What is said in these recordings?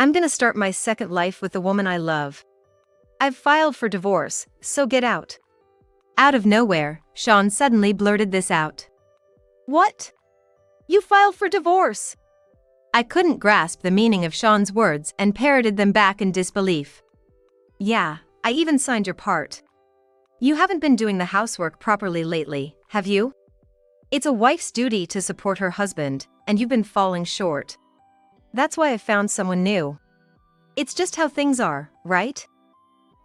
I'm gonna start my second life with the woman I love. I've filed for divorce, so get out. Out of nowhere, Sean suddenly blurted this out. What? You filed for divorce? I couldn't grasp the meaning of Sean's words and parroted them back in disbelief. Yeah, I even signed your part. You haven't been doing the housework properly lately, have you? It's a wife's duty to support her husband, and you've been falling short. That's why I found someone new. It's just how things are, right?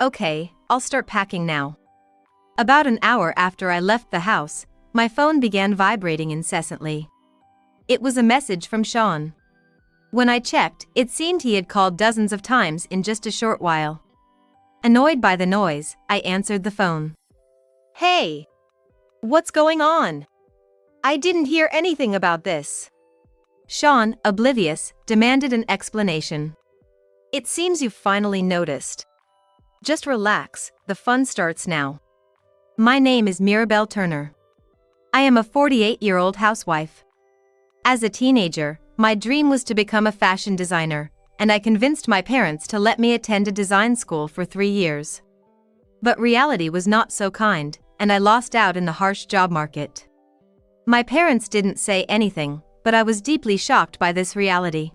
Okay, I'll start packing now. About an hour after I left the house, my phone began vibrating incessantly. It was a message from Sean. When I checked, it seemed he had called dozens of times in just a short while. Annoyed by the noise, I answered the phone. Hey! What's going on? I didn't hear anything about this. Sean, oblivious, demanded an explanation. It seems you've finally noticed. Just relax, the fun starts now. My name is Mirabelle Turner. I am a 48-year-old housewife. As a teenager, my dream was to become a fashion designer, and I convinced my parents to let me attend a design school for 3 years. But reality was not so kind, and I lost out in the harsh job market. My parents didn't say anything, but I was deeply shocked by this reality.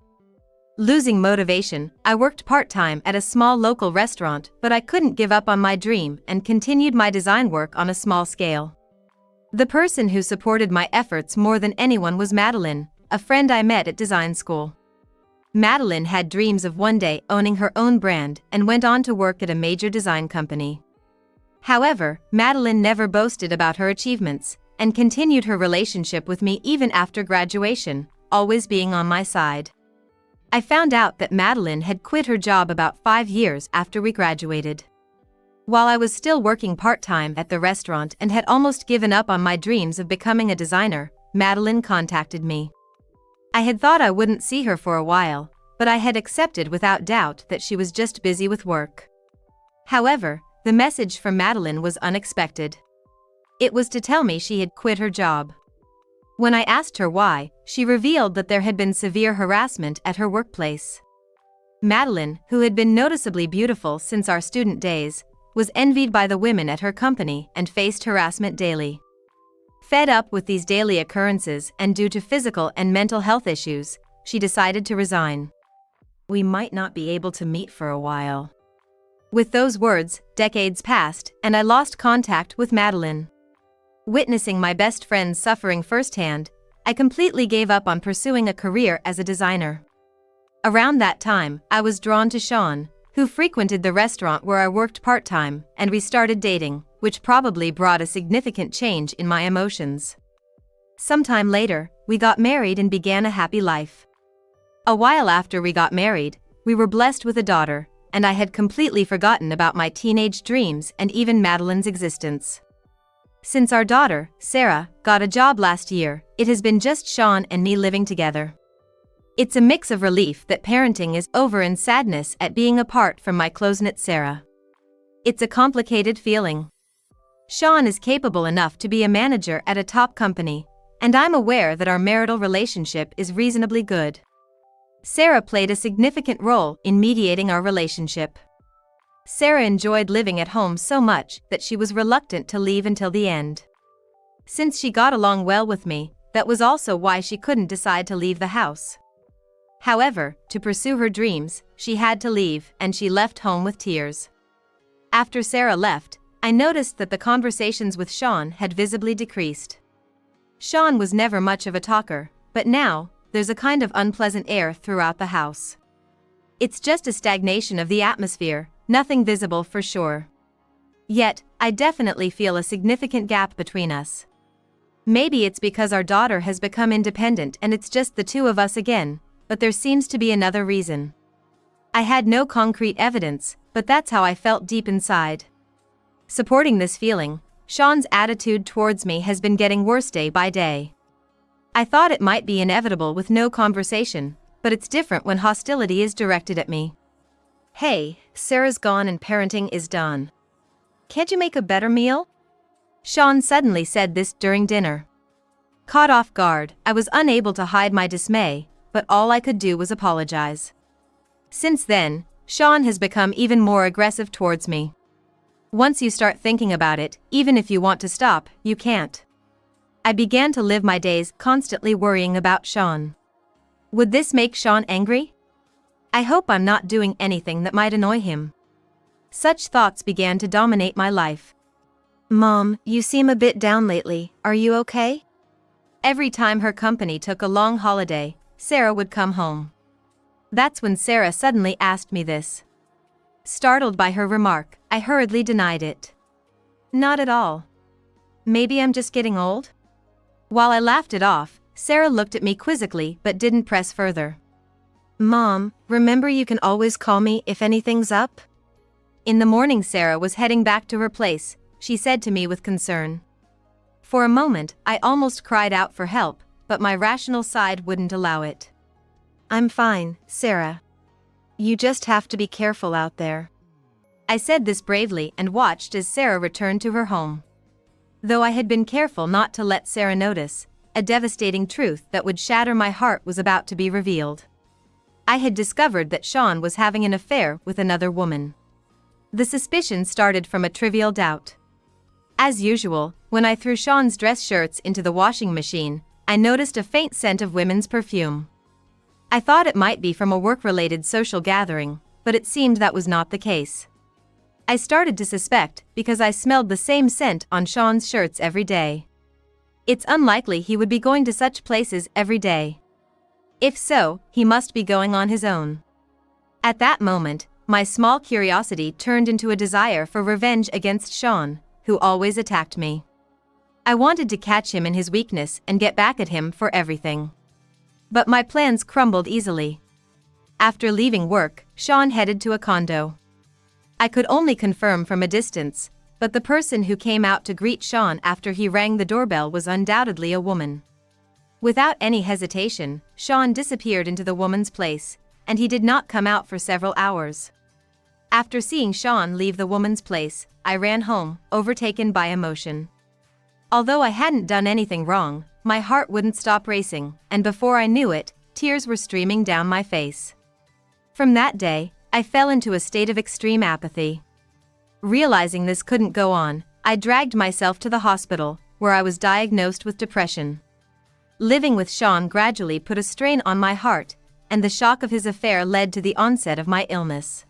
Losing motivation, I worked part-time at a small local restaurant, but I couldn't give up on my dream and continued my design work on a small scale. The person who supported my efforts more than anyone was Madeline, a friend I met at design school. Madeline had dreams of one day owning her own brand and went on to work at a major design company. However, Madeline never boasted about her achievements and continued her relationship with me even after graduation, always being on my side. I found out that Madeline had quit her job about 5 years after we graduated. While I was still working part-time at the restaurant and had almost given up on my dreams of becoming a designer, Madeline contacted me. I had thought I wouldn't see her for a while, but I had accepted without doubt that she was just busy with work. However, the message from Madeline was unexpected. It was to tell me she had quit her job. When I asked her why, she revealed that there had been severe harassment at her workplace. Madeline, who had been noticeably beautiful since our student days, was envied by the women at her company and faced harassment daily. Fed up with these daily occurrences and due to physical and mental health issues, she decided to resign. We might not be able to meet for a while. With those words, decades passed, and I lost contact with Madeline. Witnessing my best friends suffering firsthand, I completely gave up on pursuing a career as a designer. Around that time, I was drawn to Sean, who frequented the restaurant where I worked part-time, and we started dating, which probably brought a significant change in my emotions. Sometime later, we got married and began a happy life. A while after we got married, we were blessed with a daughter, and I had completely forgotten about my teenage dreams and even Madeline's existence. Since our daughter, Sarah, got a job last year, it has been just Sean and me living together. It's a mix of relief that parenting is over and sadness at being apart from my close-knit Sarah. It's a complicated feeling. Sean is capable enough to be a manager at a top company, and I'm aware that our marital relationship is reasonably good. Sarah played a significant role in mediating our relationship. Sarah enjoyed living at home so much that she was reluctant to leave until the end. Since she got along well with me, that was also why she couldn't decide to leave the house. However, to pursue her dreams, she had to leave, and she left home with tears. After Sarah left, I noticed that the conversations with Sean had visibly decreased. Sean was never much of a talker, but now, there's a kind of unpleasant air throughout the house. It's just a stagnation of the atmosphere, nothing visible for sure. Yet, I definitely feel a significant gap between us. Maybe it's because our daughter has become independent and it's just the two of us again, but there seems to be another reason. I had no concrete evidence, but that's how I felt deep inside. Supporting this feeling, Sean's attitude towards me has been getting worse day by day. I thought it might be inevitable with no conversation, but it's different when hostility is directed at me. Hey, Sarah's gone and parenting is done. Can't you make a better meal? Sean suddenly said this during dinner. Caught off guard, I was unable to hide my dismay, but all I could do was apologize. Since then, Sean has become even more aggressive towards me. Once you start thinking about it, even if you want to stop, you can't. I began to live my days constantly worrying about Sean. Would this make Sean angry? I hope I'm not doing anything that might annoy him. Such thoughts began to dominate my life. Mom, you seem a bit down lately, are you okay? Every time her company took a long holiday, Sarah would come home. That's when Sarah suddenly asked me this. Startled by her remark, I hurriedly denied it. Not at all. Maybe I'm just getting old? While I laughed it off, Sarah looked at me quizzically but didn't press further. Mom, remember you can always call me if anything's up? In the morning Sarah was heading back to her place, she said to me with concern. For a moment, I almost cried out for help, but my rational side wouldn't allow it. I'm fine, Sarah. You just have to be careful out there. I said this bravely and watched as Sarah returned to her home. Though I had been careful not to let Sarah notice, a devastating truth that would shatter my heart was about to be revealed. I had discovered that Sean was having an affair with another woman. The suspicion started from a trivial doubt. As usual, when I threw Sean's dress shirts into the washing machine, I noticed a faint scent of women's perfume. I thought it might be from a work-related social gathering, but it seemed that was not the case. I started to suspect because I smelled the same scent on Sean's shirts every day. It's unlikely he would be going to such places every day. If so, he must be going on his own. At that moment, my small curiosity turned into a desire for revenge against Sean, who always attacked me. I wanted to catch him in his weakness and get back at him for everything. But my plans crumbled easily. After leaving work, Sean headed to a condo. I could only confirm from a distance, but the person who came out to greet Sean after he rang the doorbell was undoubtedly a woman. Without any hesitation, Sean disappeared into the woman's place, and he did not come out for several hours. After seeing Sean leave the woman's place, I ran home, overtaken by emotion. Although I hadn't done anything wrong, my heart wouldn't stop racing, and before I knew it, tears were streaming down my face. From that day, I fell into a state of extreme apathy. Realizing this couldn't go on, I dragged myself to the hospital, where I was diagnosed with depression. Living with Sean gradually put a strain on my heart, and the shock of his affair led to the onset of my illness.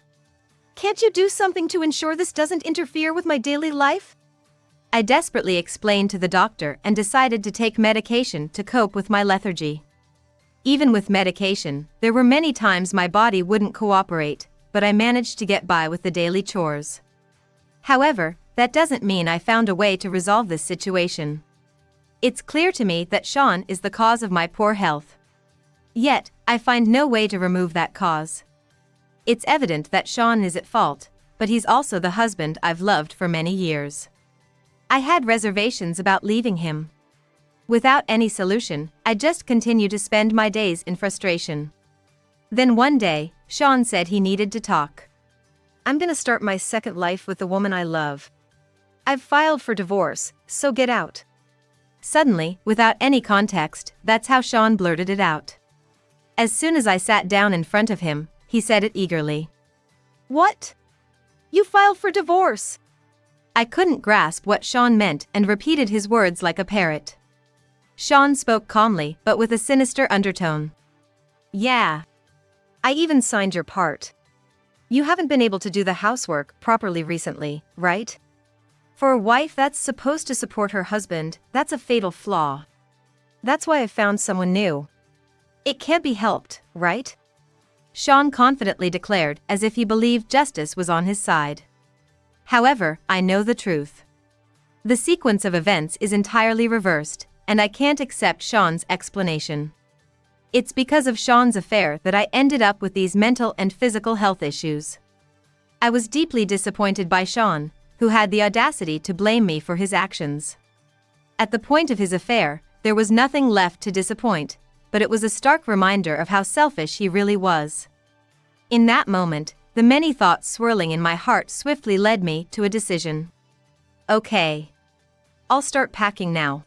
Can't you do something to ensure this doesn't interfere with my daily life? I desperately explained to the doctor and decided to take medication to cope with my lethargy. Even with medication, there were many times my body wouldn't cooperate, but I managed to get by with the daily chores. However, that doesn't mean I found a way to resolve this situation. It's clear to me that Sean is the cause of my poor health. Yet, I find no way to remove that cause. It's evident that Sean is at fault, but he's also the husband I've loved for many years. I had reservations about leaving him. Without any solution, I just continue to spend my days in frustration. Then one day, Sean said he needed to talk. I'm gonna start my second life with the woman I love. I've filed for divorce, so get out. Suddenly, without any context, that's how Sean blurted it out. As soon as I sat down in front of him, he said it eagerly. What? You filed for divorce? I couldn't grasp what Sean meant and repeated his words like a parrot. Sean spoke calmly but with a sinister undertone. Yeah. I even signed your part. You haven't been able to do the housework properly recently, right? For a wife that's supposed to support her husband, that's a fatal flaw. That's why I found someone new. It can't be helped, right? Sean confidently declared as if he believed justice was on his side. However, I know the truth. The sequence of events is entirely reversed, and I can't accept Sean's explanation. It's because of Sean's affair that I ended up with these mental and physical health issues. I was deeply disappointed by Sean, who had the audacity to blame me for his actions. At the point of his affair, there was nothing left to disappoint, but it was a stark reminder of how selfish he really was. In that moment, the many thoughts swirling in my heart swiftly led me to a decision. Okay. I'll start packing now.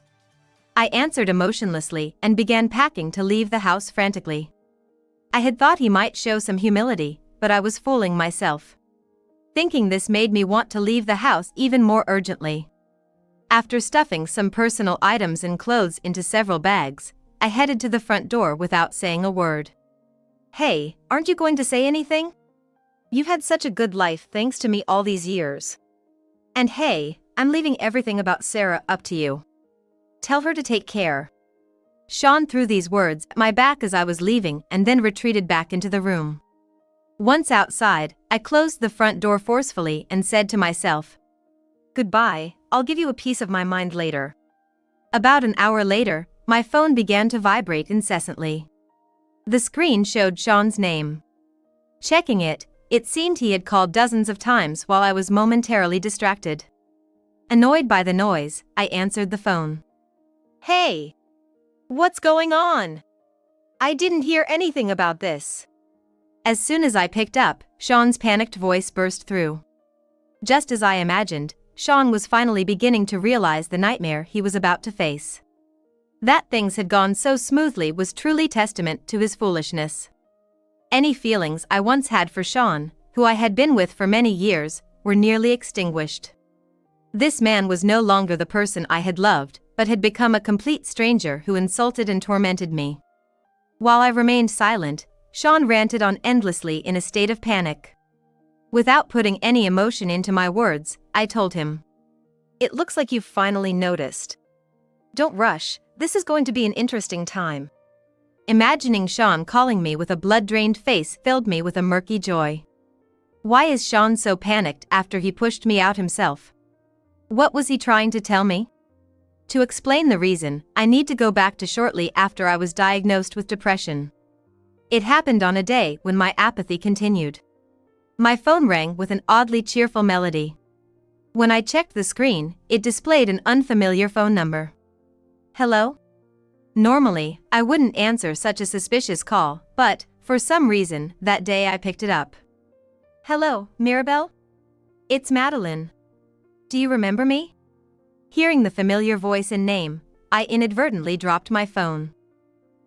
I answered emotionlessly and began packing to leave the house frantically. I had thought he might show some humility, but I was fooling myself. Thinking this made me want to leave the house even more urgently. After stuffing some personal items and clothes into several bags, I headed to the front door without saying a word. "Hey, aren't you going to say anything? You've had such a good life thanks to me all these years. And hey, I'm leaving everything about Sarah up to you. Tell her to take care." Sean threw these words at my back as I was leaving and then retreated back into the room. Once outside, I closed the front door forcefully and said to myself, "Goodbye, I'll give you a piece of my mind later." About an hour later, my phone began to vibrate incessantly. The screen showed Sean's name. Checking it, it seemed he had called dozens of times while I was momentarily distracted. Annoyed by the noise, I answered the phone. "Hey! What's going on? I didn't hear anything about this." As soon as I picked up, Sean's panicked voice burst through. Just as I imagined, Sean was finally beginning to realize the nightmare he was about to face. That things had gone so smoothly was truly testament to his foolishness. Any feelings I once had for Sean, who I had been with for many years, were nearly extinguished. This man was no longer the person I had loved, but had become a complete stranger who insulted and tormented me. While I remained silent, Sean ranted on endlessly in a state of panic. Without putting any emotion into my words, I told him, "It looks like you've finally noticed. Don't rush, this is going to be an interesting time." Imagining Sean calling me with a blood-drained face filled me with a murky joy. Why is Sean so panicked after he pushed me out himself? What was he trying to tell me? To explain the reason, I need to go back to shortly after I was diagnosed with depression. It happened on a day when my apathy continued. My phone rang with an oddly cheerful melody. When I checked the screen, it displayed an unfamiliar phone number. "Hello?" Normally, I wouldn't answer such a suspicious call, but, for some reason, that day I picked it up. "Hello, Mirabelle? It's Madeline. Do you remember me?" Hearing the familiar voice and name, I inadvertently dropped my phone.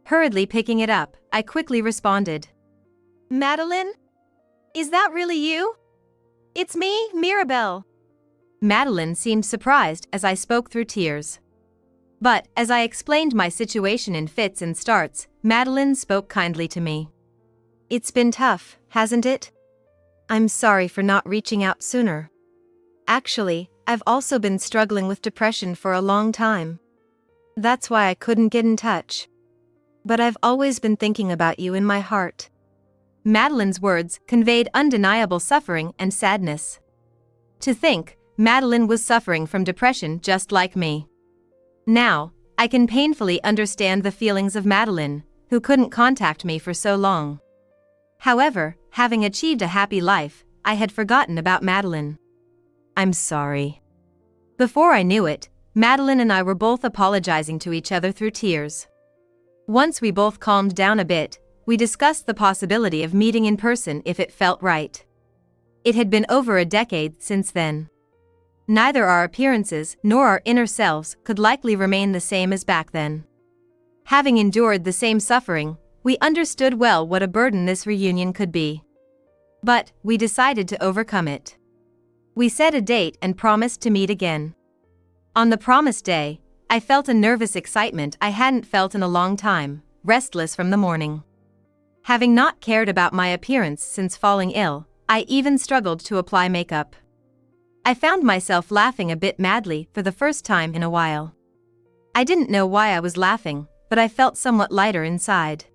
Hurriedly picking it up, I quickly responded. "Madeline? Is that really you? It's me, Mirabelle." Madeline seemed surprised as I spoke through tears. But, as I explained my situation in fits and starts, Madeline spoke kindly to me. "It's been tough, hasn't it? I'm sorry for not reaching out sooner. Actually, I've also been struggling with depression for a long time. That's why I couldn't get in touch. But I've always been thinking about you in my heart." Madeline's words conveyed undeniable suffering and sadness. To think, Madeline was suffering from depression just like me. Now, I can painfully understand the feelings of Madeline, who couldn't contact me for so long. However, having achieved a happy life, I had forgotten about Madeline. "I'm sorry." Before I knew it, Madeline and I were both apologizing to each other through tears. Once we both calmed down a bit, we discussed the possibility of meeting in person if it felt right. It had been over a decade since then. Neither our appearances nor our inner selves could likely remain the same as back then. Having endured the same suffering, we understood well what a burden this reunion could be. But, we decided to overcome it. We set a date and promised to meet again. On the promised day, I felt a nervous excitement I hadn't felt in a long time, restless from the morning. Having not cared about my appearance since falling ill, I even struggled to apply makeup. I found myself laughing a bit madly for the first time in a while. I didn't know why I was laughing, but I felt somewhat lighter inside.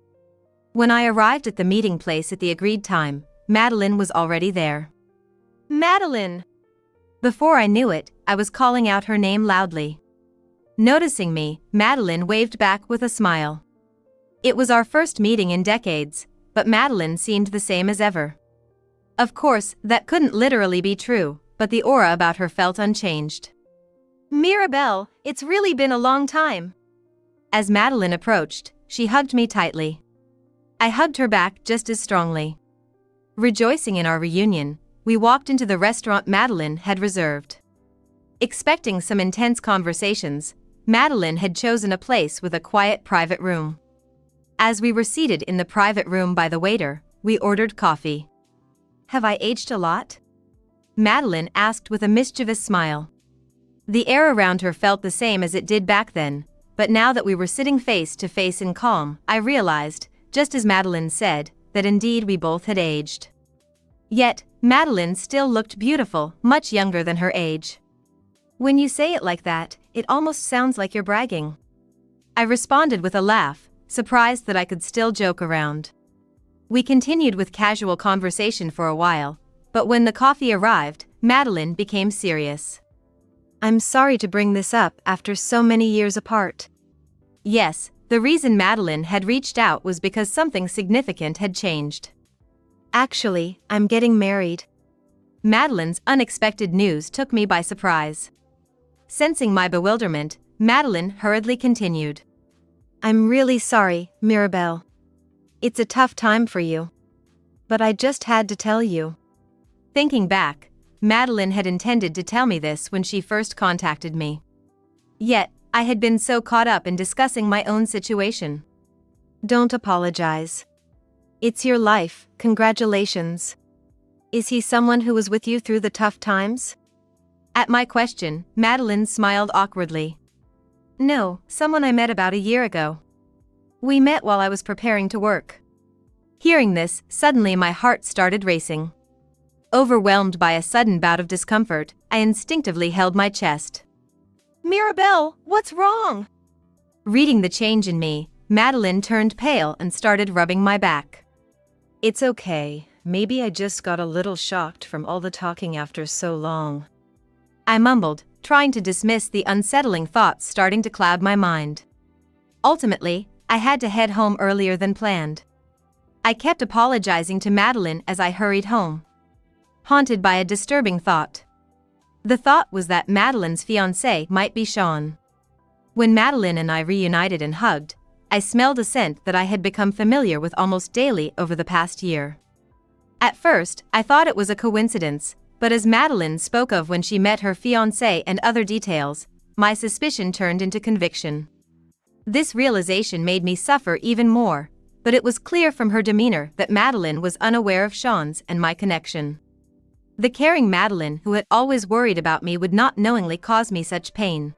When I arrived at the meeting place at the agreed time, Madeline was already there. "Madeline!" Before I knew it, I was calling out her name loudly. Noticing me, Madeline waved back with a smile. It was our first meeting in decades, but Madeline seemed the same as ever. Of course, that couldn't literally be true, but the aura about her felt unchanged. "Mirabelle, it's really been a long time." As Madeline approached, she hugged me tightly. I hugged her back just as strongly. Rejoicing in our reunion, we walked into the restaurant Madeline had reserved. Expecting some intense conversations, Madeline had chosen a place with a quiet private room. As we were seated in the private room by the waiter, we ordered coffee. "Have I aged a lot?" Madeline asked with a mischievous smile. The air around her felt the same as it did back then, but now that we were sitting face to face in calm, I realized, just as Madeline said, that indeed we both had aged. Yet, Madeline still looked beautiful, much younger than her age. "When you say it like that, it almost sounds like you're bragging." I responded with a laugh, surprised that I could still joke around. We continued with casual conversation for a while, but when the coffee arrived, Madeline became serious. "I'm sorry to bring this up after so many years apart." Yes, the reason Madeline had reached out was because something significant had changed. "Actually, I'm getting married." Madeline's unexpected news took me by surprise. Sensing my bewilderment, Madeline hurriedly continued. "I'm really sorry, Mirabelle. It's a tough time for you. But I just had to tell you." Thinking back, Madeline had intended to tell me this when she first contacted me. Yet, I had been so caught up in discussing my own situation. "Don't apologize. It's your life, congratulations. Is he someone who was with you through the tough times?" At my question, Madeline smiled awkwardly. "No, someone I met about a year ago. We met while I was preparing to work." Hearing this, suddenly my heart started racing. Overwhelmed by a sudden bout of discomfort, I instinctively held my chest. "Mirabelle, what's wrong?" Reading the change in me, Madeline turned pale and started rubbing my back. "It's okay, maybe I just got a little shocked from all the talking after so long," I mumbled, trying to dismiss the unsettling thoughts starting to cloud my mind. Ultimately, I had to head home earlier than planned. I kept apologizing to Madeline as I hurried home, haunted by a disturbing thought. The thought was that Madeline's fiancé might be Sean. When Madeline and I reunited and hugged, I smelled a scent that I had become familiar with almost daily over the past year. At first, I thought it was a coincidence, but as Madeline spoke of when she met her fiancé and other details, my suspicion turned into conviction. This realization made me suffer even more, but it was clear from her demeanor that Madeline was unaware of Sean's and my connection. The caring Madeline who had always worried about me would not knowingly cause me such pain.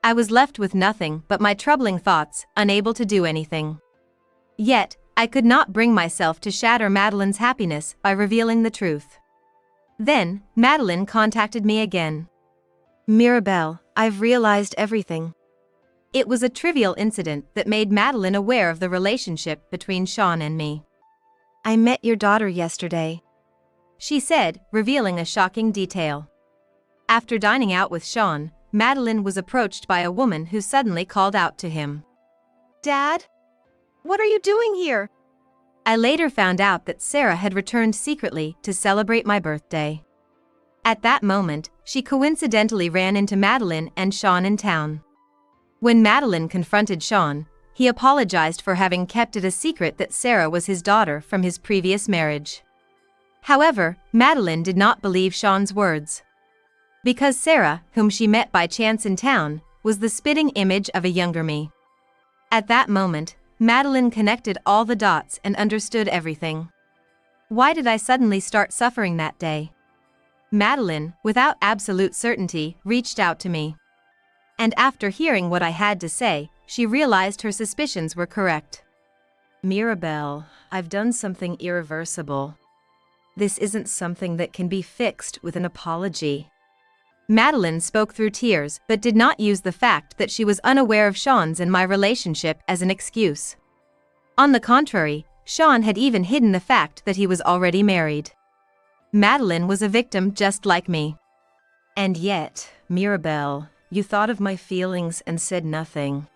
I was left with nothing but my troubling thoughts, unable to do anything. Yet, I could not bring myself to shatter Madeline's happiness by revealing the truth. Then, Madeline contacted me again. "Mirabelle, I've realized everything." It was a trivial incident that made Madeline aware of the relationship between Sean and me. "I met your daughter yesterday," she said, revealing a shocking detail. After dining out with Sean, Madeline was approached by a woman who suddenly called out to him. "Dad? What are you doing here?" I later found out that Sarah had returned secretly to celebrate my birthday. At that moment, she coincidentally ran into Madeline and Sean in town. When Madeline confronted Sean, he apologized for having kept it a secret that Sarah was his daughter from his previous marriage. However, Madeline did not believe Sean's words. Because Sarah, whom she met by chance in town, was the spitting image of a younger me. At that moment, Madeline connected all the dots and understood everything. Why did I suddenly start suffering that day? Madeline, without absolute certainty, reached out to me. And after hearing what I had to say, she realized her suspicions were correct. "Mirabelle, I've done something irreversible. This isn't something that can be fixed with an apology." Madeline spoke through tears but did not use the fact that she was unaware of Sean's and my relationship as an excuse. On the contrary, Sean had even hidden the fact that he was already married. Madeline was a victim just like me. "And yet, Mirabelle, you thought of my feelings and said nothing."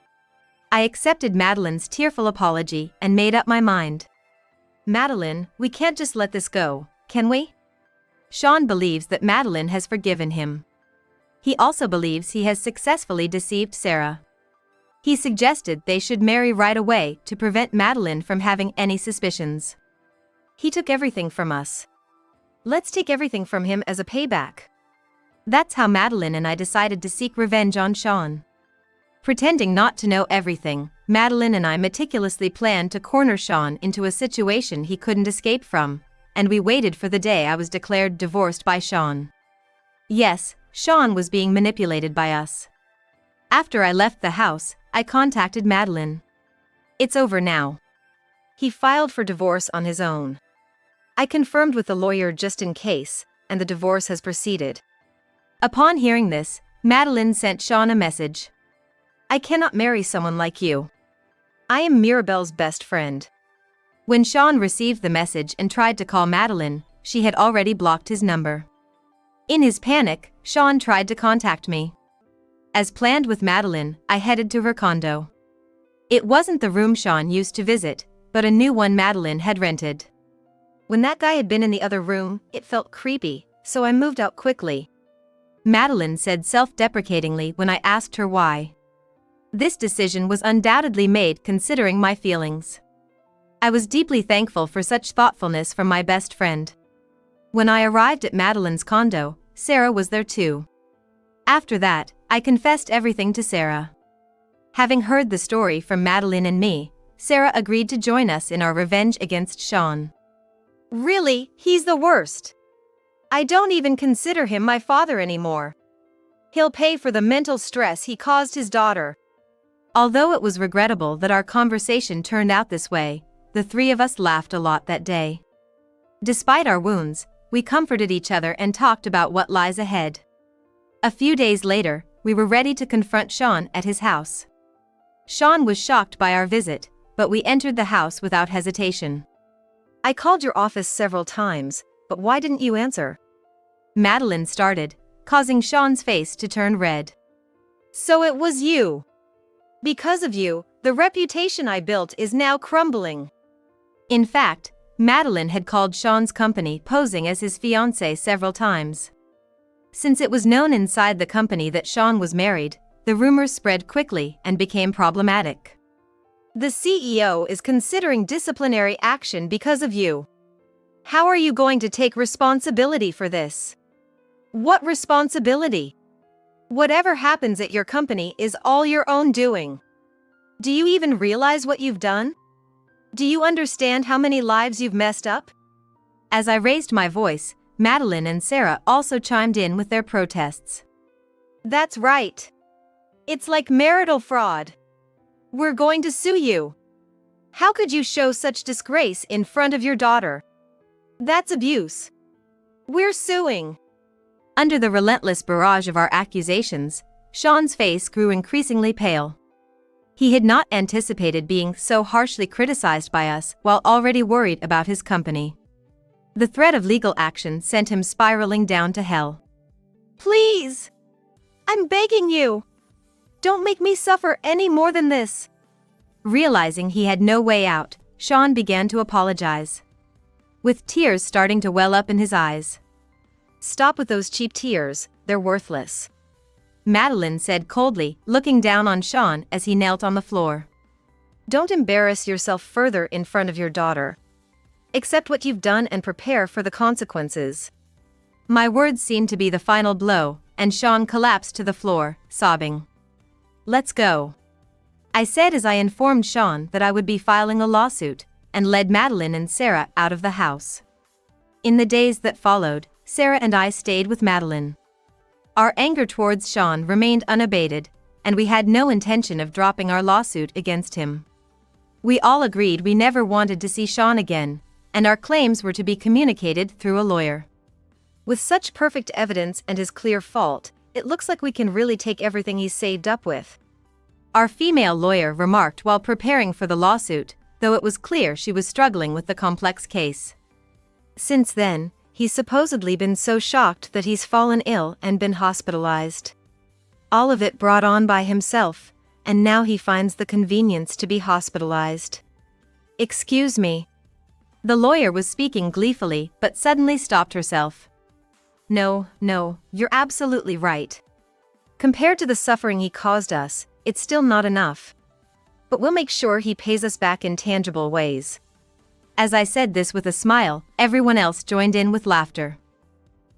I accepted Madeline's tearful apology and made up my mind. "Madeline, we can't just let this go, can we?" Sean believes that Madeline has forgiven him. He also believes he has successfully deceived Sarah. He suggested they should marry right away to prevent Madeline from having any suspicions. "He took everything from us. Let's take everything from him as a payback." That's how Madeline and I decided to seek revenge on Sean. Pretending not to know everything, Madeline and I meticulously planned to corner Sean into a situation he couldn't escape from, and we waited for the day I was declared divorced by Sean. Yes, Sean was being manipulated by us. After I left the house, I contacted Madeline. It's over now. He filed for divorce on his own. I confirmed with the lawyer just in case, and the divorce has proceeded. Upon hearing this, Madeline sent Sean a message. I cannot marry someone like you. I am Mirabelle's best friend. When Sean received the message and tried to call Madeline, she had already blocked his number. In his panic, Sean tried to contact me. As planned with Madeline, I headed to her condo. It wasn't the room Sean used to visit, but a new one Madeline had rented. When that guy had been in the other room, it felt creepy, so I moved out quickly. Madeline said self-deprecatingly when I asked her why. This decision was undoubtedly made considering my feelings. I was deeply thankful for such thoughtfulness from my best friend. When I arrived at Madeline's condo, Sarah was there too. After that, I confessed everything to Sarah. Having heard the story from Madeline and me, Sarah agreed to join us in our revenge against Sean. Really, he's the worst. I don't even consider him my father anymore. He'll pay for the mental stress he caused his daughter. Although it was regrettable that our conversation turned out this way, the three of us laughed a lot that day. Despite our wounds, we comforted each other and talked about what lies ahead. A few days later, we were ready to confront Sean at his house. Sean was shocked by our visit, but we entered the house without hesitation. I called your office several times, but why didn't you answer? Madeline started, causing Sean's face to turn red. So it was you. Because of you, the reputation I built is now crumbling. In fact, Madeline had called Sean's company posing as his fiancé several times. Since it was known inside the company that Sean was married, the rumors spread quickly and became problematic. The CEO is considering disciplinary action because of you. How are you going to take responsibility for this? What responsibility? Whatever happens at your company is all your own doing. Do you even realize what you've done? Do you understand how many lives you've messed up? As I raised my voice, Madeline and Sarah also chimed in with their protests. That's right. It's like marital fraud. We're going to sue you. How could you show such disgrace in front of your daughter? That's abuse. We're suing. Under the relentless barrage of our accusations, Sean's face grew increasingly pale. He had not anticipated being so harshly criticized by us while already worried about his company. The threat of legal action sent him spiraling down to hell. Please! I'm begging you! Don't make me suffer any more than this! Realizing he had no way out, Sean began to apologize, with tears starting to well up in his eyes. Stop with those cheap tears, they're worthless. Madeline said coldly, looking down on Sean as he knelt on the floor. Don't embarrass yourself further in front of your daughter. Accept what you've done and prepare for the consequences. My words seemed to be the final blow, and Sean collapsed to the floor, sobbing. Let's go. I said as I informed Sean that I would be filing a lawsuit, and led Madeline and Sarah out of the house. In the days that followed, Sarah and I stayed with Madeline. Our anger towards Sean remained unabated, and we had no intention of dropping our lawsuit against him. We all agreed we never wanted to see Sean again, and our claims were to be communicated through a lawyer. With such perfect evidence and his clear fault, it looks like we can really take everything he's saved up with. Our female lawyer remarked while preparing for the lawsuit, though it was clear she was struggling with the complex case. Since then, he's supposedly been so shocked that he's fallen ill and been hospitalized. All of it brought on by himself, and now he finds the convenience to be hospitalized. Excuse me. The lawyer was speaking gleefully but suddenly stopped herself. No, you're absolutely right. Compared to the suffering he caused us, it's still not enough. But we'll make sure he pays us back in tangible ways. As I said this with a smile, everyone else joined in with laughter.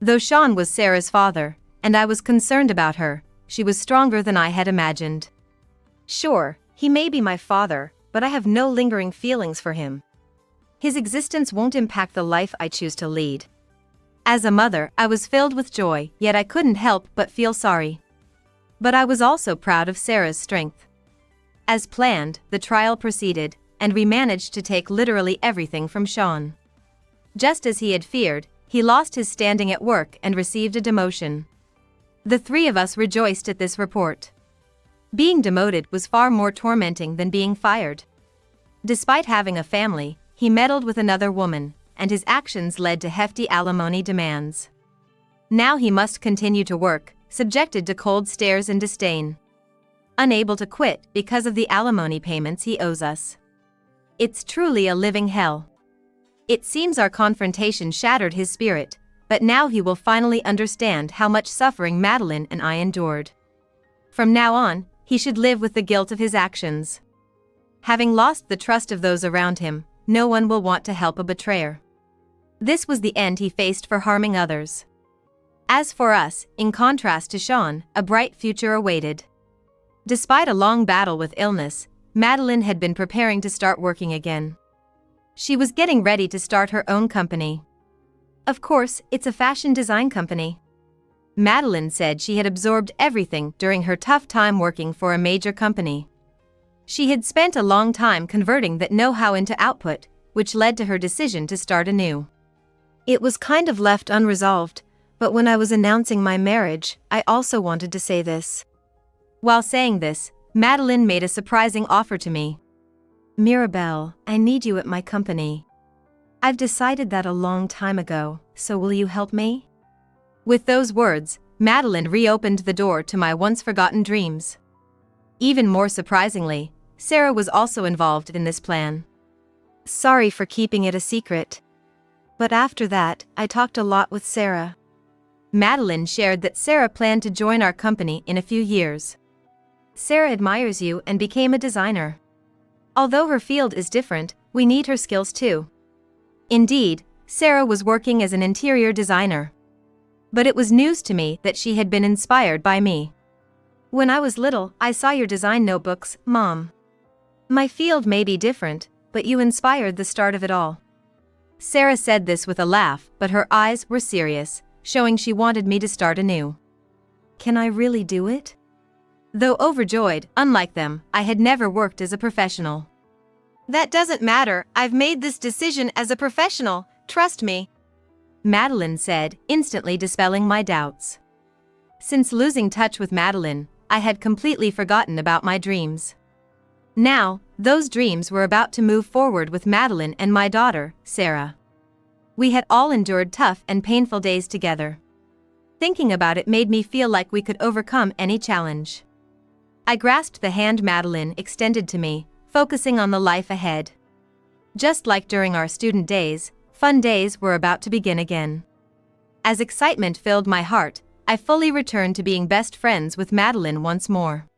Though Sean was Sarah's father, and I was concerned about her, she was stronger than I had imagined. Sure, he may be my father, but I have no lingering feelings for him. His existence won't impact the life I choose to lead. As a mother, I was filled with joy, yet I couldn't help but feel sorry. But I was also proud of Sarah's strength. As planned, the trial proceeded, and we managed to take literally everything from Sean. Just as he had feared, he lost his standing at work and received a demotion. The three of us rejoiced at this report. Being demoted was far more tormenting than being fired. Despite having a family, he meddled with another woman, and his actions led to hefty alimony demands. Now he must continue to work, subjected to cold stares and disdain. Unable to quit because of the alimony payments he owes us. It's truly a living hell. It seems our confrontation shattered his spirit, but now he will finally understand how much suffering Madeline and I endured. From now on, he should live with the guilt of his actions. Having lost the trust of those around him, no one will want to help a betrayer. This was the end he faced for harming others. As for us, in contrast to Sean, a bright future awaited. Despite a long battle with illness, Madeline had been preparing to start working again. She was getting ready to start her own company. Of course, it's a fashion design company. Madeline said she had absorbed everything during her tough time working for a major company. She had spent a long time converting that know-how into output, which led to her decision to start anew. It was kind of left unresolved, but when I was announcing my marriage, I also wanted to say this. While saying this, Madeline made a surprising offer to me. Mirabelle, I need you at my company. I've decided that a long time ago, so will you help me? With those words, Madeline reopened the door to my once-forgotten dreams. Even more surprisingly, Sarah was also involved in this plan. Sorry for keeping it a secret. But after that, I talked a lot with Sarah. Madeline shared that Sarah planned to join our company in a few years. Sarah admires you and became a designer. Although her field is different, we need her skills too. Indeed, Sarah was working as an interior designer. But it was news to me that she had been inspired by me. When I was little, I saw your design notebooks, Mom. My field may be different, but you inspired the start of it all. Sarah said this with a laugh, but her eyes were serious, showing she wanted me to start anew. Can I really do it? Though overjoyed, unlike them, I had never worked as a professional. That doesn't matter, I've made this decision as a professional, trust me. Madeline said, instantly dispelling my doubts. Since losing touch with Madeline, I had completely forgotten about my dreams. Now, those dreams were about to move forward with Madeline and my daughter, Sarah. We had all endured tough and painful days together. Thinking about it made me feel like we could overcome any challenge. I grasped the hand Madeline extended to me, focusing on the life ahead. Just like during our student days, fun days were about to begin again. As excitement filled my heart, I fully returned to being best friends with Madeline once more.